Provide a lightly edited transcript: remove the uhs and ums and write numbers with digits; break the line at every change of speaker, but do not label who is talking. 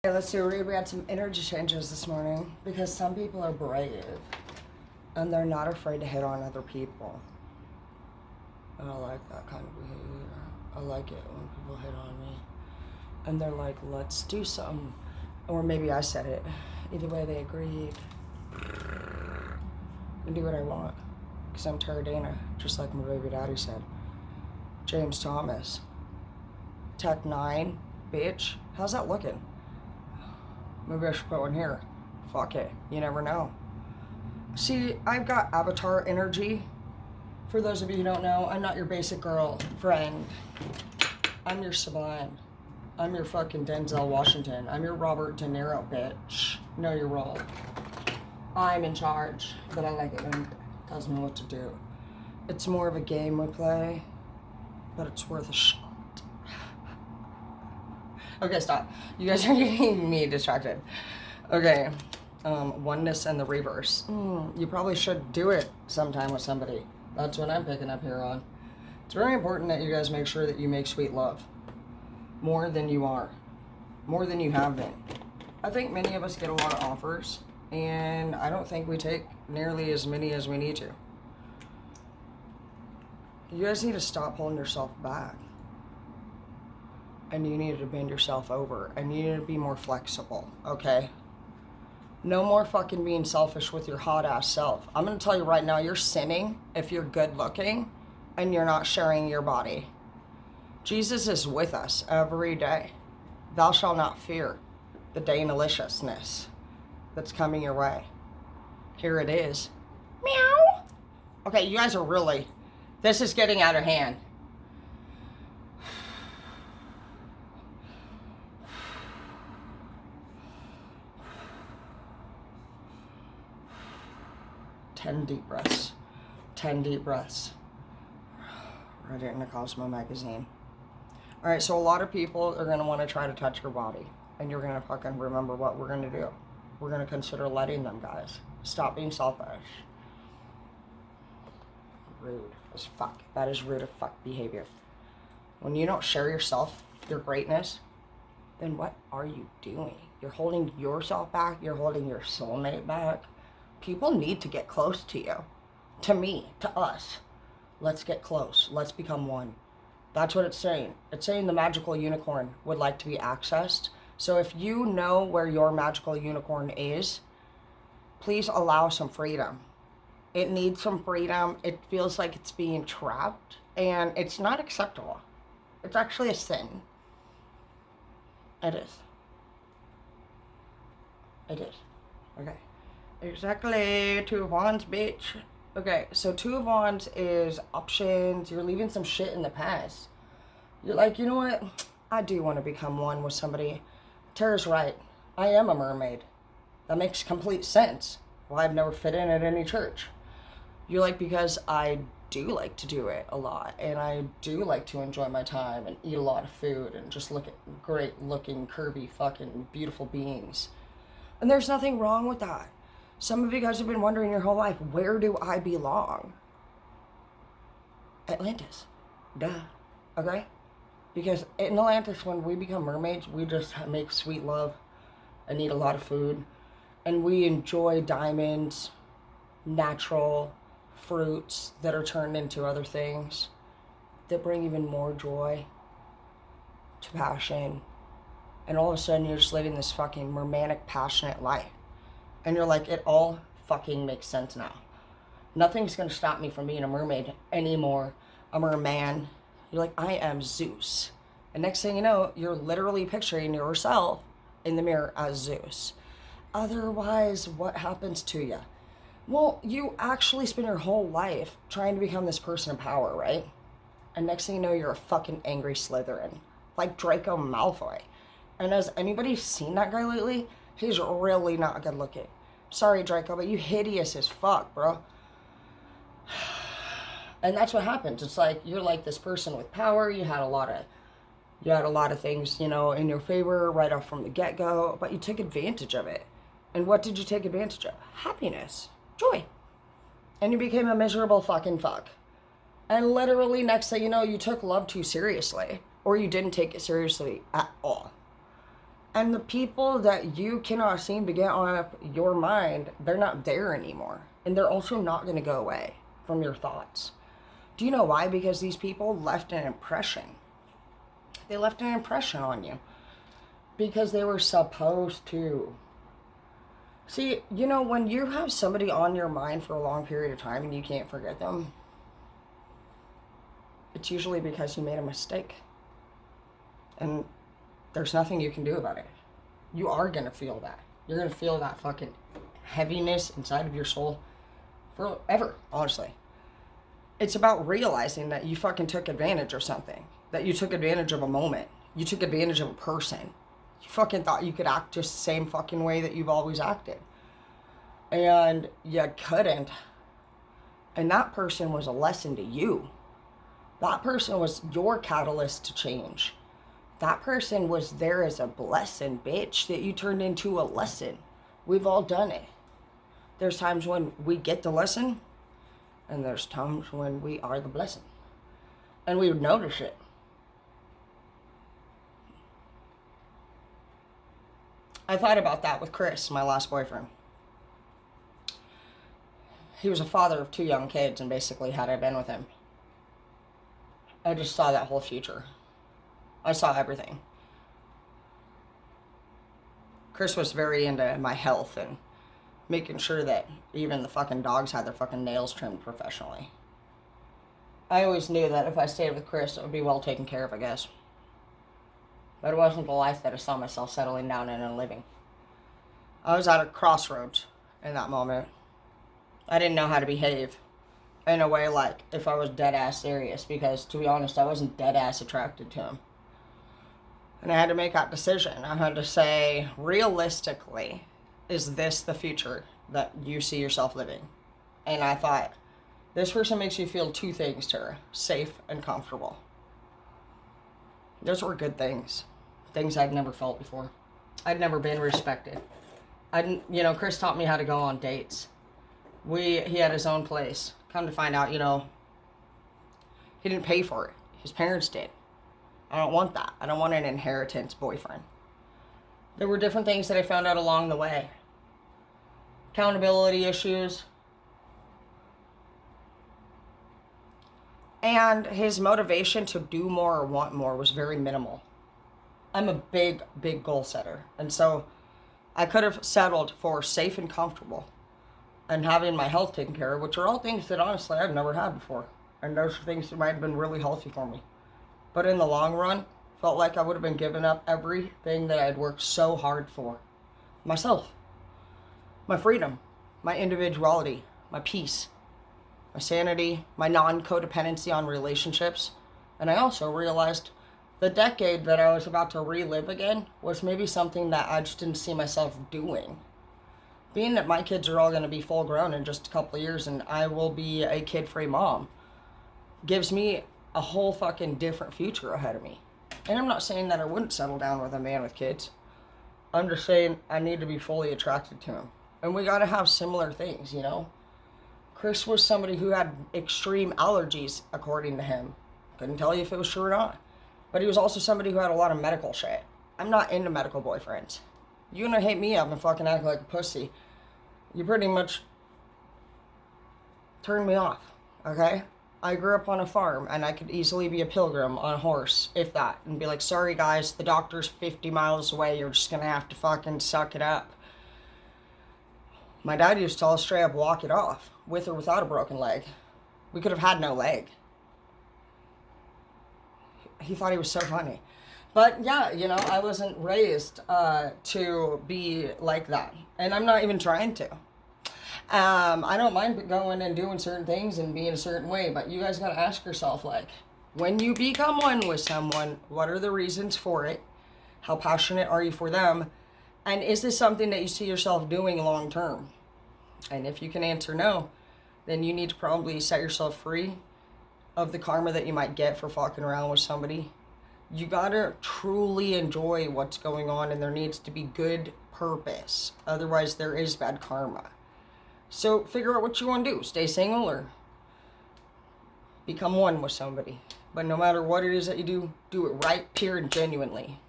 Okay, let's see. We had some energy changes this morning because some people are brave and they're not afraid to hit on other people. And I like that kind of behavior. I like it when people hit on me and they're like, let's do something. Or maybe I said it. Either way, they agreed. And do what I want because I'm Tara Dana, just like my baby daddy said. James Thomas. Tech 9, bitch. How's that looking? Maybe I should put one here. Fuck it. You never know. See, I've got avatar energy. For those of you who don't know, I'm not your basic girl friend. I'm your Sublime. I'm your fucking Denzel Washington. I'm your Robert De Niro, bitch. Know your role. I'm in charge, but I like it when it tells me what to do. It's more of a game we play, but it's worth a shot. Okay, stop. You guys are getting me distracted. Okay, oneness and the reverse. You probably should do it sometime with somebody. That's what I'm picking up here on. It's very important that you guys make sure that you make sweet love. More than you are. More than you have been. I think many of us get a lot of offers, and I don't think we take nearly as many as we need to. You guys need to stop holding yourself back. And you need to bend yourself over. And you need to be more flexible, okay? No more fucking being selfish with your hot ass self. I'm gonna tell you right now, you're sinning if you're good looking and you're not sharing your body. Jesus is with us every day. Thou shalt not fear the Danaliciousness that's coming your way. Here it is. Meow. Okay, you guys are really, this is getting out of hand. Ten deep breaths. 10 deep breaths. Read it in the Cosmo magazine. Alright, so a lot of people are going to want to try to touch your body. And you're going to fucking remember what we're going to do. We're going to consider letting them, guys. Stop being selfish. Rude as fuck. That is rude as fuck behavior. When you don't share yourself, your greatness, then what are you doing? You're holding yourself back. You're holding your soulmate back. People need to get close to you. To me. To us. Let's get close. Let's become one. That's what it's saying. It's saying the magical unicorn would like to be accessed. So if you know where your magical unicorn is, please allow some freedom. It needs some freedom. It feels like it's being trapped. And it's not acceptable. It's actually a sin. It is. It is. Okay. Exactly. 2 of Wands, bitch. Okay, so 2 of Wands is options. You're leaving some shit in the past. You're like, you know what? I do want to become one with somebody. Tara's right. I am a mermaid. That makes complete sense. Well, I've never fit in at any church. You're like, because I do like to do it a lot. And I do like to enjoy my time and eat a lot of food and just look at great looking, curvy, fucking beautiful beings. And there's nothing wrong with that. Some of you guys have been wondering your whole life, where do I belong? Atlantis. Duh. Okay? Because in Atlantis, when we become mermaids, we just make sweet love and eat a lot of food. And we enjoy diamonds, natural fruits that are turned into other things that bring even more joy to passion. And all of a sudden, you're just living this fucking romantic, passionate life. And you're like, it all fucking makes sense now. Nothing's going to stop me from being a mermaid anymore. A merman. You're like, I am Zeus. And next thing you know, you're literally picturing yourself in the mirror as Zeus. Otherwise, what happens to you? Well, you actually spend your whole life trying to become this person of power, right? And next thing you know, you're a fucking angry Slytherin. Like Draco Malfoy. And has anybody seen that guy lately? He's really not good looking. Sorry, Draco, but you hideous as fuck, bro. And that's what happens. It's like you're like this person with power. You had a lot of things, you know, in your favor right off from the get-go, but you took advantage of it. And what did you take advantage of? Happiness, joy. And you became a miserable fucking fuck. And literally next thing you know, you took love too seriously, or you didn't take it seriously at all. And the people that you cannot seem to get on up your mind, they're not there anymore. And they're also not going to go away from your thoughts. Do you know why? Because these people left an impression. They left an impression on you. Because they were supposed to. See, you know, when you have somebody on your mind for a long period of time and you can't forget them, it's usually because you made a mistake. And there's nothing you can do about it. You are going to feel that. You're going to feel that fucking heaviness inside of your soul forever, honestly. It's about realizing that you fucking took advantage of something. That you took advantage of a moment. You took advantage of a person. You fucking thought you could act just the same fucking way that you've always acted. And you couldn't. And that person was a lesson to you. That person was your catalyst to change. That person was there as a blessing, bitch, that you turned into a lesson. We've all done it. There's times when we get the lesson, and there's times when we are the blessing. And we would notice it. I thought about that with Chris, my last boyfriend. He was a father of 2 young kids, and basically, had I been with him, I just saw that whole future. I saw everything. Chris was very into my health and making sure that even the fucking dogs had their fucking nails trimmed professionally. I always knew that if I stayed with Chris, it would be well taken care of, I guess. But it wasn't the life that I saw myself settling down in and living. I was at a crossroads in that moment. I didn't know how to behave in a way like if I was dead ass serious, because to be honest, I wasn't dead ass attracted to him. And I had to make that decision. I had to say, realistically, is this the future that you see yourself living? And I thought, this person makes you feel 2 things, Tara: safe and comfortable. Those were good things. Things I'd never felt before. I'd never been respected. Chris taught me how to go on dates. He had his own place. Come to find out, he didn't pay for it. His parents did. I don't want that. I don't want an inheritance boyfriend. There were different things that I found out along the way. Accountability issues. And his motivation to do more or want more was very minimal. I'm a big, big goal setter. And so I could have settled for safe and comfortable and having my health taken care of, which are all things that honestly I've never had before. And those are things that might have been really healthy for me. But in the long run, felt like I would have been giving up everything that I'd worked so hard for. Myself. My freedom. My individuality. My peace. My sanity. My non-codependency on relationships. And I also realized the decade that I was about to relive again was maybe something that I just didn't see myself doing. Being that my kids are all going to be full grown in just a couple of years and I will be a kid-free mom gives me a whole fucking different future ahead of me. And I'm not saying that I wouldn't settle down with a man with kids. I'm just saying I need to be fully attracted to him. And we got to have similar things, Chris was somebody who had extreme allergies, according to him. Couldn't tell you if it was true or not. But he was also somebody who had a lot of medical shit. I'm not into medical boyfriends. You gonna hit me up and fucking act like a pussy, you pretty much turn me off, okay? I grew up on a farm, and I could easily be a pilgrim on a horse, if that, and be like, sorry guys, the doctor's 50 miles away, you're just gonna have to fucking suck it up. My dad used to tell us straight up, walk it off, with or without a broken leg. We could have had no leg. He thought he was so funny. But yeah, I wasn't raised to be like that. And I'm not even trying to. I don't mind going and doing certain things and being a certain way, but you guys gotta ask yourself, when you become one with someone, what are the reasons for it? How passionate are you for them? And is this something that you see yourself doing long term? And if you can answer no, then you need to probably set yourself free of the karma that you might get for fucking around with somebody. You gotta truly enjoy what's going on, and there needs to be good purpose. Otherwise, there is bad karma. So figure out what you want to do. Stay single or become one with somebody. But no matter what it is that you do, do it right, pure, and genuinely.